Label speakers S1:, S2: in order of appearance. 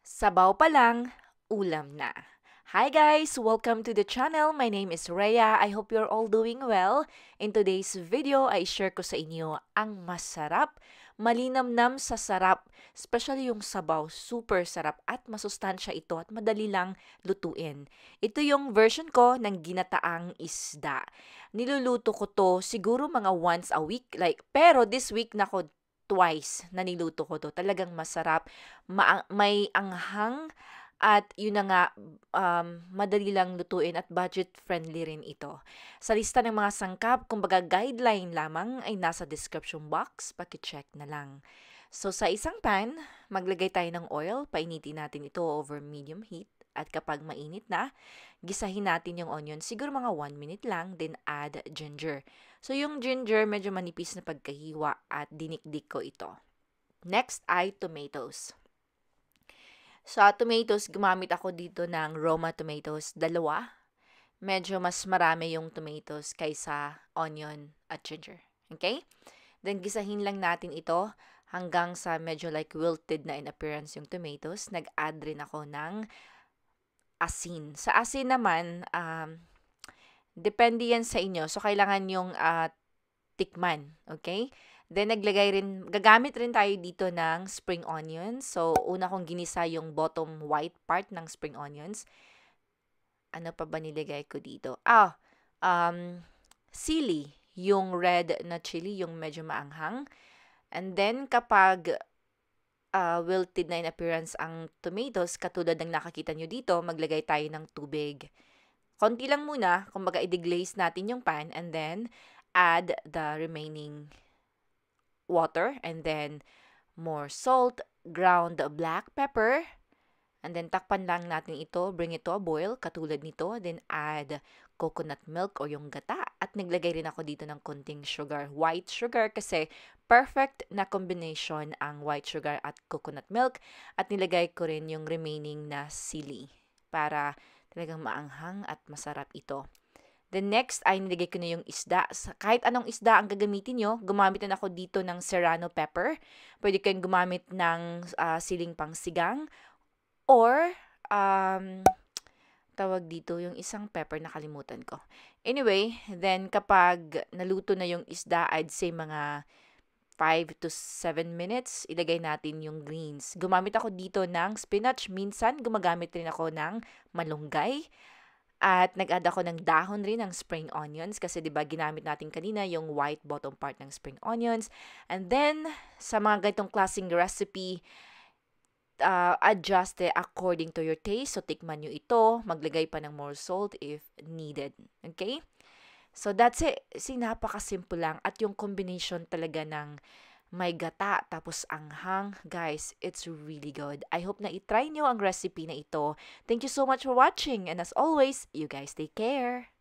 S1: Sabaw pa lang, ulam na. Hi guys! Welcome to the channel. My name is Rhea. I hope you're all doing well. In today's video, ay share ko sa inyo ang masarap, malinamnam sa sarap, especially yung sabaw. Super sarap at masustansya ito at madali lang lutuin. Ito yung version ko ng ginataang isda. Niluluto ko to siguro mga once a week. Pero this week nako twice na niluto ko to. Talagang masarap, may anghang, at yun na nga, madali lang lutuin at budget-friendly rin ito. Sa lista ng mga sangkap, kumbaga guideline lamang, ay nasa description box, paki-check na lang. So, sa isang pan, maglagay tayo ng oil, painitin natin ito over medium heat, at kapag mainit na, gisahin natin yung onion, siguro mga 1 minute lang, then add ginger. So, yung ginger, medyo manipis na pagkahiwa at dinikdik ko ito. Next ay tomatoes. Sa tomatoes, gumamit ako dito ng Roma tomatoes, 2. Medyo mas marami yung tomatoes kaysa onion at ginger. Okay? Then, gisahin lang natin ito hanggang sa medyo like wilted na in appearance yung tomatoes. Nag-add rin ako ng asin. Sa asin naman, depende yan sa inyo. So, kailangan yung tikman. Okay? Then, gagamit rin tayo dito ng spring onions. So, una kong ginisa yung bottom white part ng spring onions. Ano pa ba nilagay ko dito? Sili, yung red na chili, yung medyo maanghang. And then, kapag wilted na in appearance ang tomatoes, katulad ng nakakita nyo dito, maglagay tayo ng tubig. Konti lang muna, kumbaga i-deglaze natin yung pan, and then add the remaining water, and then more salt, ground black pepper, and then takpan lang natin ito, bring it to a boil, katulad nito, then add coconut milk o yung gata, at naglagay rin ako dito ng konting sugar, white sugar, kasi perfect na combination ang white sugar at coconut milk, at nilagay ko rin yung remaining na sili para talagang maanghang at masarap ito. The next ay nilagay ko na yung isda. Kahit anong isda ang gagamitin nyo, gumamit na ako dito ng serrano pepper. Pwede kayong gumamit ng siling pangsigang, or tawag dito yung isang pepper, nakalimutan ko. Anyway, then kapag naluto na yung isda, I'd say mga 5 to 7 minutes, ilagay natin yung greens. Gumamit ako dito ng spinach. Minsan, gumagamit rin ako ng malunggay. At nag-add ako ng dahon rin ng spring onions kasi 'di ba ginamit natin kanina yung white bottom part ng spring onions. And then sa mga ganitong klaseng recipe, adjust according to your taste. So tikman nyo ito, maglagay pa ng more salt if needed. Okay? So that's it. Napakasimple lang, at yung combination talaga ng may gata, tapos anghang. Guys, it's really good. I hope na itry nyo ang recipe na ito. Thank you so much for watching. And as always, you guys take care.